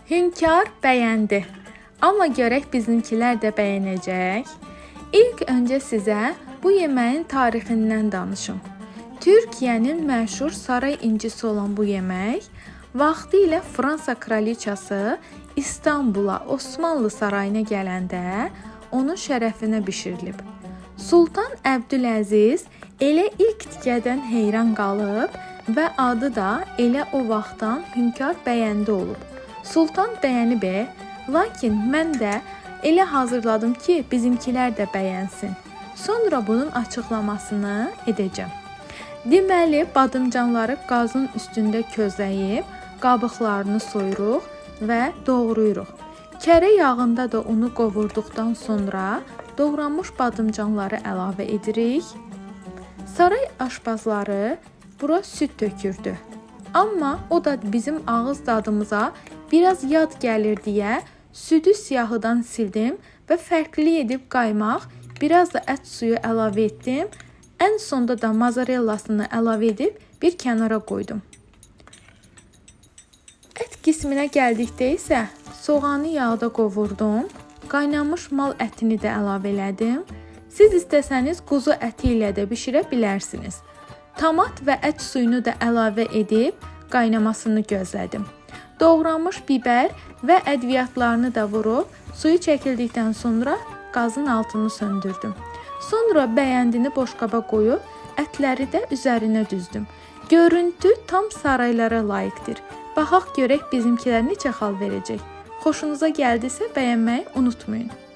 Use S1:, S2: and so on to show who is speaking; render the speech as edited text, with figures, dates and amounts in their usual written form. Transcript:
S1: Hünkar bəyəndi. Amma görək bizimkilər də bəyənəcək. İlk öncə sizə bu yeməyin tarixindən danışım. Türkiyənin məşhur saray incisi olan bu yemək vaxtilə Fransa kraliçası İstanbula, Osmanlı sarayına gələndə onun şərəfinə bişirilib. Sultan Əbdüləziz elə ilk tikədən heyran qalıb və adı da elə o vaxtdan Hünkar bəyəndi olub. Sultan bəyənib, lakin mən də elə hazırladım ki, bizimkilər də bəyənsin. Sonra bunun açıqlamasını edəcəm. Deməli, badımcanları qazın üstündə közləyib, qabıqlarını soyuruq və doğrayırıq. Kərə yağında da onu qovurduqdan sonra doğranmış badımcanları əlavə edirik. Saray aşpazları bura süd tökürdü. Amma o da bizim ağız dadımıza biraz yad gəlir deyə südü siyahıdan sildim və fərqli edib qaymaq, biraz da ət suyu əlavə etdim. Ən sonda da mozzarellasını əlavə edib bir kənara qoydum. Ət qisminə gəldikdə isə soğanı yağda qovurdum. Qaynamış mal ətini də əlavə elədim. Siz istəsəniz quzu əti ilə də bişirə bilərsiniz. Tomat və ət suyunu da əlavə edib qaynamasını gözlədim. Doğranmış bibər və ədviyyatlarını da vurub suyu çəkildikdən sonra qazın altını söndürdüm. Sonra bəyəndini boşqaba qoyub ətləri də üzərinə düzdüm. Görüntü tam saraylara layiqdir. Baxaq görək bizimkilər neçə xal verəcək. Xoşunuza gəldisə bəyənməyi unutmayın.